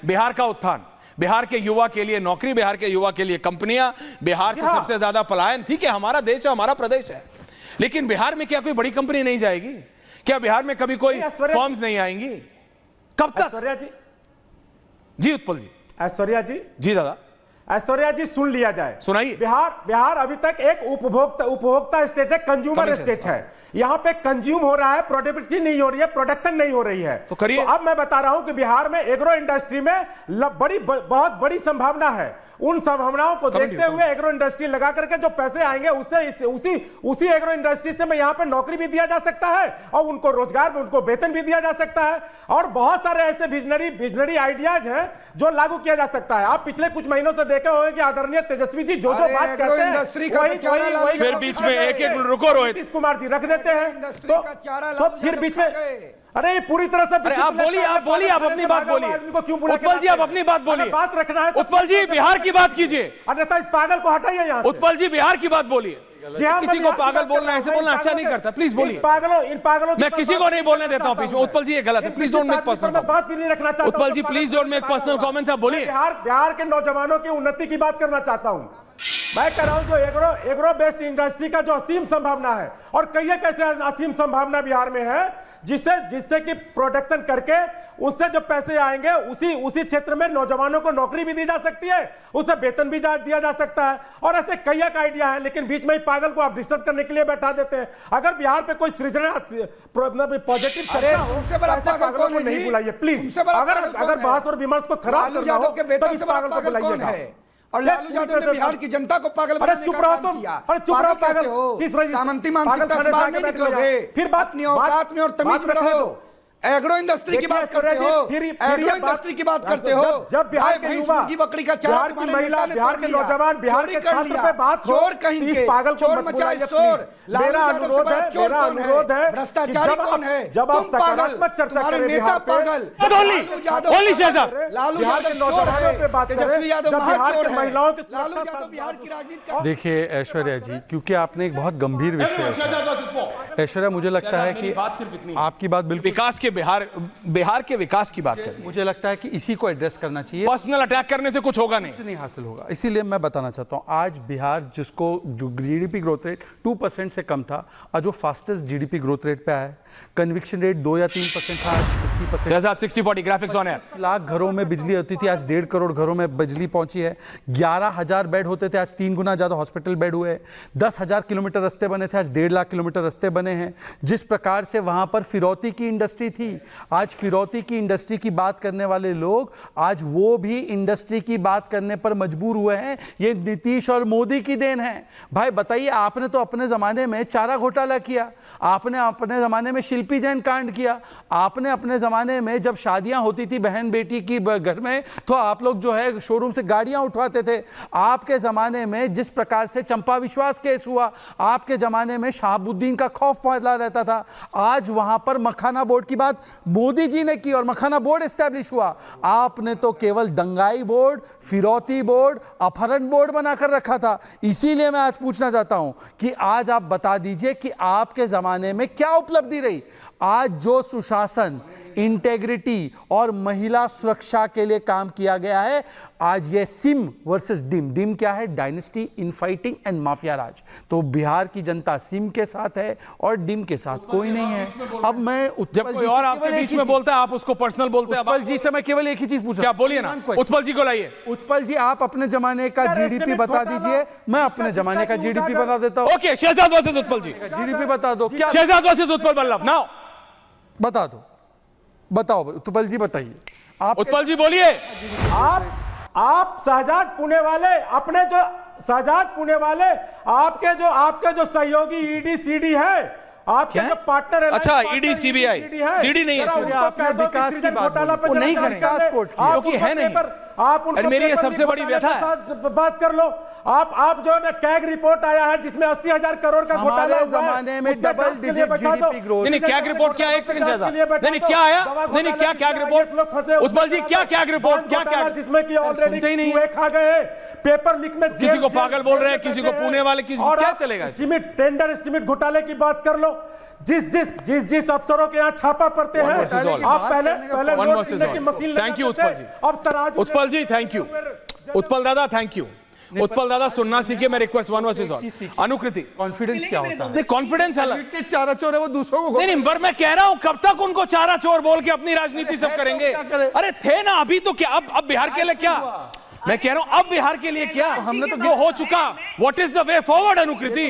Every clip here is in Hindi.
बिहार का उत्थान, बिहार के युवा के लिए नौकरी, बिहार के युवा के लिए कंपनियां, बिहार से सबसे ज्यादा पलायन। ठीक है, हमारा देश है, हमारा प्रदेश है, लेकिन बिहार में क्या कोई बड़ी कंपनी नहीं जाएगी? क्या बिहार में कभी कोई फर्म्स नहीं आएंगी? कब तक? ऐश्वर्या जी, जी उत्पल जी। ऐश्वर्या जी, जी दादा। ऐश्वर्या जी सुन लिया जाए, सुनाइए। बिहार अभी तक एक उपभोक्ता स्टेट है, कंज्यूमर स्टेट है। यहाँ पे कंज्यूम हो रहा है, प्रोडक्टिविटी नहीं हो रही है, प्रोडक्शन नहीं हो रही है। तो करिए। तो अब मैं बता रहा हूं कि बिहार में एग्रो इंडस्ट्री में बहुत बड़ी संभावना है। उन संभावनाओं को देखते हुए एग्रो इंडस्ट्री लगा करके जो पैसे आएंगे उससे उसी एग्रो इंडस्ट्री से मैं यहाँ पे नौकरी भी दिया जा सकता है और उनको रोजगार में उनको वेतन भी दिया जा सकता है। और बहुत सारे ऐसे विजनरी आइडियाज हैं जो लागू किया जा सकता है। आप पिछले कुछ महीनों से देखे होंगे कि आदरणीय तेजस्वी जी जो बात करते हैं वही फिर बीच में एक रुको रोहित, नीतीश कुमार जी रख देते हैं, तो फिर बीच में अरे पूरी तरह से आप बोलिए आप अपनी बात बोलिए। उत्पल जी आप अपनी बात बोलिए। बात रखना है उत्पल जी बिहार की बात कीजिए, अन्यथा इस पागल को हटाइए यहाँ से। उत्पल जी बिहार की बात बोलिए। किसी को पागल बोलना, ऐसे बोलना अच्छा नहीं करता। प्लीज बोलिए। इन पागलों मैं किसी को नहीं बोलने देता हूँ बीच में। उत्पल जी ये गलत है, प्लीज डोंट मेक पर्सनल। बात भी नहीं रखना चाहता। Utpal ji please don't make personal comments. आप बोलिए। बिहार के नौजवानों की उन्नति की बात करना चाहता हूँ। मैं कह रहा हूं जो एग्रो बेस्ड इंडस्ट्री का जो असीम संभावना है, और कई कैसे असीम संभावना बिहार में है, जिससे कि प्रोडक्शन करके उससे जो पैसे आएंगे उसी क्षेत्र में नौजवानों को नौकरी भी दी जा सकती है, उससे वेतन भी दिया जा सकता है। और ऐसे कई एक आइडिया है, लेकिन बीच में ही पागल को आप डिस्टर्ब करने के लिए बैठा देते हैं। अगर बिहार पे कोई सृजना पॉजिटिव चर्चा हो तो ऐसे पागलों को नहीं बुलाइए प्लीज। अगर बहस और विमर्श को खराब करना हो तो इस पागल को बुलाइएगा। और लालू यादव ने बिहार की जनता को पागल बनाने का काम किया। अरे चुप रहो पागल। सामंती मानसिकता से बाहर नहीं निकलोगे। फिर बात अपनी औकात में और तमीज में रहो। एग्रो इंडस्ट्री की बात करते हो, एग्रो इंडस्ट्री की बात करते हो। जब बिहार के युवा, बकरी का बिहार की महिला, बिहार के नौजवान, बिहार के छात्र पे बात हो, इस पागल को मत बुलाइए प्लीज। मेरा अनुरोध है भ्रष्टाचारी कौन है? जब आप सकारात्मक चर्चा करें बिहार पे, बिहार के नौजवानों पे बात करें, जब बिहार के महिलाओं के बिहार की राजनीति। देखिए ऐश्वर्या जी, क्योंकि आपने एक बहुत गंभीर विषय, ऐश्वर्या मुझे लगता है कि आपकी बात बिल्कुल विकास के बिहार के विकास की बात करें, मुझे लगता है कि इसी को एड्रेस करना चाहिए। पर्सनल अटैक करने से कुछ होगा नहीं हासिल होगा। इसीलिए मैं बताना चाहता हूं, आज बिहार जिसको जो जीडीपी ग्रोथ रेट 2% से कम था, आज जो फास्टेस्ट जीडीपी ग्रोथ रेट पे आया है। कन्विक्शन रेट 2 या 3% था, आज 50%। 60-40 ग्राफिक्स ऑन है। लाख घरों में बिजली होती थी, आज 1.5 करोड़ घरों में बिजली पहुंची है। 11,000 बेड होते थे, आज 3 गुना ज्यादा हॉस्पिटल बेड हुए। 10,000 किलोमीटर रास्ते बने थे, आज 1.5 लाख किलोमीटर रास्ते बने हैं। जिस प्रकार से वहां पर फिरौती की इंडस्ट्री थी, आज फिरौती की इंडस्ट्री की बात करने वाले लोग आज वो भी इंडस्ट्री की बात करने पर मजबूर हुए हैं। ये नीतीश और मोदी की देन है। भाई बताइए, आपने तो अपने जमाने में चारा घोटाला किया, आपने अपने जमाने में शिल्पी जैन कांड किया, आपने अपने जमाने में जब शादियां होती थी बहन बेटी की घर में, तो आप लोग जो है शोरूम से गाड़ियां उठवाते थे। आपके जमाने में जिस प्रकार से चंपा विश्वास केस हुआ, आपके जमाने में शहाबुद्दीन का खौफ फैला रहता था, आज वहां पर मखाना बोर्ड की बात मोदी जी ने की और मखाना बोर्ड एस्टैब्लिश हुआ। आपने तो केवल दंगाई बोर्ड, फिरौती बोर्ड, अपहरण बोर्ड बनाकर रखा था। इसीलिए मैं आज पूछना चाहता हूं कि आज आप बता दीजिए कि आपके जमाने में क्या उपलब्धि रही। आज जो सुशासन, इंटेग्रिटी और महिला सुरक्षा के लिए काम किया गया है, आज ये सिम वर्सेस डिम। डिम क्या है? डायनेस्टी, इनफाइटिंग एंड माफिया राज। तो बिहार की जनता सिम के साथ है और डिम के साथ कोई नहीं है। अब मैं जब कोई और आपके बीच में बोलता है, आप उसको पर्सनल बोलते हैं। उत्पल जी से मैं केवल एक ही चीज पूछ रहा हूं। क्या बोलिए ना, उत्पल जी को लाइए। उत्पल जी, आप अपने जमाने का जीडीपी बता दीजिए, मैं अपने जमाने का जीडीपी बता देता हूं। ओके, शहजाद वर्सेस उत्पल जी, जीडीपी बता दो। क्या शहजाद वर्सेस उत्पल बल्लभ नाउ बता दो, बताओ उत्पल जी बताइए। आप उत्पल जी बोलिए। आप शहजाद पुणे वाले, अपने जो शहजाद पुणे वाले, आपके जो सहयोगी ईडी सीडी है, आपके जो पार्टनर है। अच्छा, ईडी सीबीआई सीडी नहीं है, आपने विकास की बात वो नहीं करेंगे, क्योंकि है नहीं। आप उनको मेरी ये सबसे बड़ी व्यथा है। बात कर लो। आप जो है कैग रिपोर्ट आया है जिसमें 80,000 करोड़ का घोटाला हुआ है, जमाने में डबल डिजिट जीडीपी ग्रोथ। नहीं, कैग रिपोर्ट क्या? एक सेकंड जैसा नहीं, क्या आया? नहीं, क्या कैग रिपोर्ट? उत्पल जी, क्या कैग रिपोर्ट? क्या जिसमें कि ऑलरेडी चूहे खा गए। पेपर लीक में किसी को पागल बोल रहे हैं, किसी को पुणे वाले, किसी को क्या चलेगा? टेंडर एस्टिमेट घोटाले की बात कर लो, जिस अफसरों के यहाँ छापा पड़ते हैं, आप पहले नोट लिखने की मशीन थैंक यू उत्पल जी। अब तराजू उत्पल जी थैंक यू, उत्पल दादा थैंक यू। उत्पल दादा सुनना सीखे, मैं रिक्वेस्ट वन वर्सेस ऑल। अनुकृति, कॉन्फिडेंस क्या होता है? नहीं कॉन्फिडेंस अलग, इतने चारा चोर है वो दूसरों को नहीं पर मैं कह रहा हूं कब तक उनको चारा चोर बोल के अपनी राजनीति सब करेंगे? अरे थे ना अभी तो क्या, अब बिहार के लिए क्या? मैं कह रहा हूं अब बिहार के लिए क्या? हमने तो हो चुका। What is the way forward Anukriti?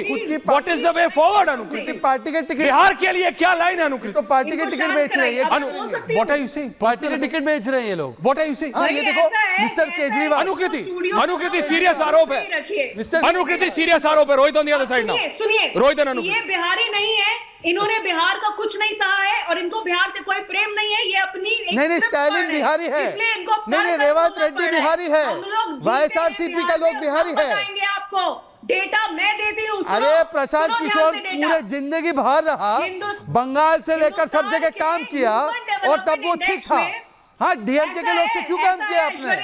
What is the way forward Anukriti? Party के टिकट, बिहार के लिए क्या लाइन है अनुकृति? तो पार्टी के टिकट बेच रहे हैं, what are you saying? Party के टिकट बेच रहे हैं ये लोग। What are you saying? ये देखो मिस्टर केजरीवाल, अनुकृति सीरियस आरोप है, अनुकृति सीरियस आरोप है। Rohit on the other side now, सुनिए, रोहित एंड अनुकृति, ये बिहारी नहीं है, इन्होंने बिहार का कुछ नहीं सहा है और इनको बिहार से कोई प्रेम नहीं है। ये अपनी नहीं स्टालिन बिहारी है, नहीं रेवंत रेड्डी बिहारी है, वाईएसआरसीपी का लोग बिहारी है। आपको डेटा मैं देती हूँ। अरे प्रशांत किशोर पूरे जिंदगी बाहर रहा, बंगाल से लेकर सब जगह काम किया और तब वो ठीक था। हाँ डीएमके के लोग से क्यों काम किया आपने?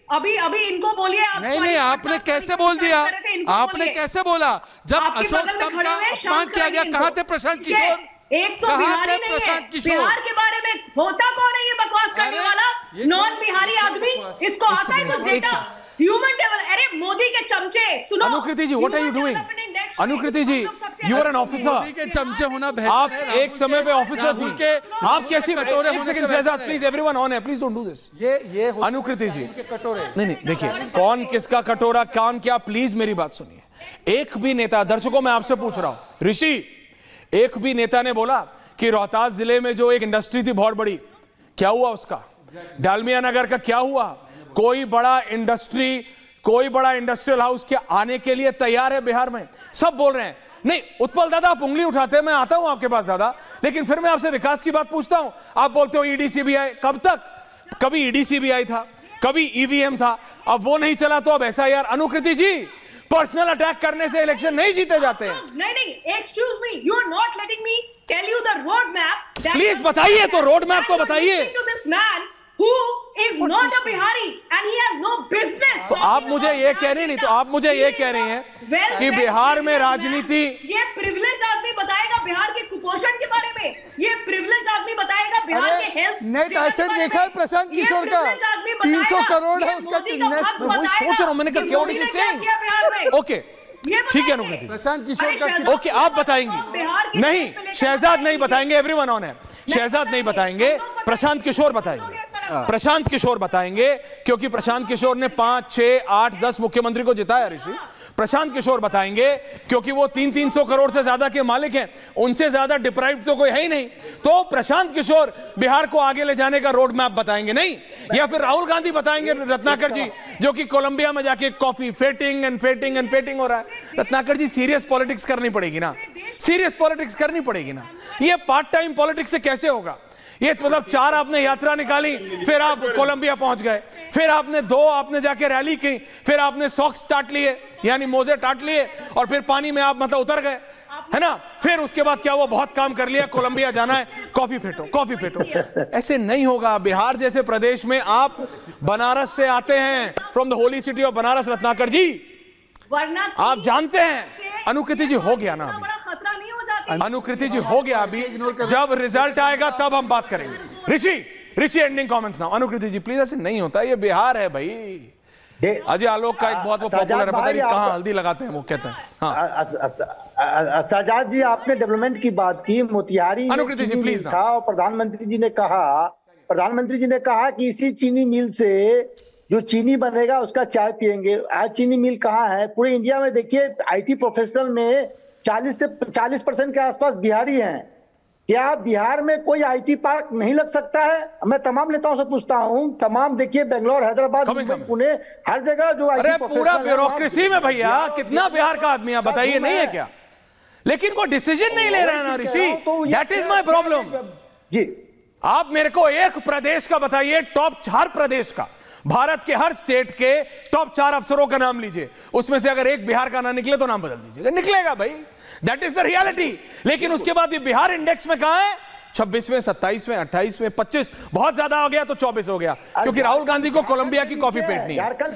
अभी इनको बोलिए। नहीं आपने कैसे बोल दिया? आपने कैसे बोला जब अशोक स्तंभ का अपमान किया गया? कहाँ थे प्रशांत किशोर? एक तो बिहारी नहीं है, बिहार के बारे में होता कौन है ये बकवास करने वाला? नॉन बिहारी आदमी, इसको आता है कुछ डेटा? ह्यूमन टेबल, अरे मोदी के चमचे, सुनो Anukriti ji, what are you doing? Anukriti ji, you are an officer. Modi के चमचे होना बेहतर आप है। एक समय पे ऑफिसर थे, आप कैसी कटोरे एक होने सेकंड से शहजाद बेहतर प्लीज, एवरीवन ऑन है, प्लीज डोंट डू दिस। ये अनुकृति जी कटोरे नहीं देखिए कौन किसका कटोरा कौन क्या, प्लीज मेरी बात सुनिए। एक भी नेता, दर्शकों मैं आपसे पूछ रहा हूं ऋषि, एक भी नेता ने बोला कि रोहतास जिले में जो एक इंडस्ट्री थी बहुत बड़ी, क्या हुआ उसका? डालमिया नगर का क्या हुआ? कोई बड़ा इंडस्ट्रियल हाउस के आने के लिए तैयार है बिहार में? सब बोल रहे हैं नहीं। उत्पल दादा आप उंगली उठाते हैं, मैं आता हूं आपके पास दादा, लेकिन फिर मैं आपसे विकास की बात पूछता हूं, आप बोलते हो ईडी सीबीआई। कब तक? कभी ईडी सीबीआई था, कभी ईवीएम था, अब वो नहीं चला तो अब SIR. Anukriti ji, personal attack करने से इलेक्शन नहीं जीते जाते हैं। नहीं, excuse me, you are not letting me tell you the road map. Please बताइए, तो रोड मैप तो बताइए। Who is not a Bihari and he has no business। तो आप मुझे ये कह रही नहीं, तो आप मुझे ये कह रही हैं कि बिहार में राजनीति, ये प्रिविलेज आदमी बताएगा बिहार के कुपोषण के बारे में, ये प्रिविलेज आदमी बताएगा बिहार के हेल्थ। नेट एसेट देखा है प्रशांत किशोर का 300 करोड़ है उसका नेट। वही सोच रहा हूं मैंने कहा क्यों नहीं से। ओके ठीक है अनुकृति, प्रशांत किशोर का ओके आप बताएंगी? नहीं शहजाद नहीं बताएंगे, एवरीवन ऑन है। शहजाद नहीं बताएंगे, प्रशांत किशोर बताएंगे। प्रशांत किशोर बताएंगे क्योंकि प्रशांत किशोर ने 5, 6, 8, 10 मुख्यमंत्री को जिताया ऋषि। प्रशांत किशोर बताएंगे क्योंकि वो 300 करोड़ से ज्यादा के मालिक हैं, उनसे ज्यादा डिप्राइव्ड तो कोई है ही नहीं। तो प्रशांत किशोर बिहार को आगे ले जाने का रोड मैप बताएंगे नहीं, या फिर राहुल गांधी बताएंगे, रत्नाकर जी जो कि कोलंबिया में जाके कॉफी फेटिंग हो रहा है। रत्नाकर जी सीरियस पॉलिटिक्स करनी पड़ेगी ना, सीरियस पॉलिटिक्स करनी पड़ेगी ना। ये पार्ट टाइम पॉलिटिक्स से कैसे होगा? ये मतलब 4 आपने यात्रा निकाली, फिर आप कोलंबिया पहुंच गए, फिर आपने 2 आपने जाके रैली की, फिर आपने सॉक्स टाट लिए यानी मोजे टाट लिए, और फिर पानी में आप मतलब उतर गए, है ना? फिर उसके बाद क्या हुआ? बहुत काम कर लिया, कोलंबिया जाना है, कॉफी फेंटो। ऐसे नहीं होगा। बिहार जैसे प्रदेश में आप बनारस से आते हैं, from the holy city of Banaras, Ratnakar ji आप जानते हैं। अनुकृति जी हो गया ना अभी, अनुकृति जी हो गया अभी, जब रिजल्ट आएगा तब हम बात करेंगे। Rishi ending comments now. Anukriti ji please, ऐसे नहीं होता, ये बिहार है भाई। अजय आलोक का एक बहुत वो पॉपुलर है, पता नहीं कहाँ हल्दी लगाते हैं वो, कहते हैं। हाँ सजाद जी, आपने डेवलपमेंट की बात की, मोतिहारी अनुकृति जी प्लीज था, और प्रधानमंत्री जी ने कहा कि इसी चीनी मिल से जो चीनी बनेगा उसका चाय पियेंगे। आज चीनी मिल कहाँ है? पूरे इंडिया में देखिए आईटी प्रोफेशनल में 40 से 40% के आसपास बिहारी हैं। क्या बिहार में कोई आईटी पार्क नहीं लग सकता है? मैं तमाम नेताओं से पूछता हूं, तमाम देखिए बेंगलोर, हैदराबाद, पुणे, हर जगह जो अरे पूरा ब्यूरोक्रेसी में भैया कितना बिहार का आदमी है बताइए, नहीं है क्या? लेकिन कोई डिसीजन नहीं ले रहे हैं ना ऋषि, दैट इज माय प्रॉब्लम। जी आप मेरे को एक प्रदेश का बताइए, टॉप 4 प्रदेश का, भारत के हर स्टेट के टॉप 4 अफसरों का नाम लीजिए, उसमें से अगर एक बिहार का ना निकले तो नाम बदल दीजिएगा। निकलेगा भाई, दैट इज द रियलिटी। लेकिन उसके बाद ये बिहार इंडेक्स में कहां है? 26वें, 27वें, 28वें, 25, बहुत ज्यादा हो गया तो 24 हो गया, क्योंकि राहुल गांधी को कोलंबिया की कॉफी पेटनी है।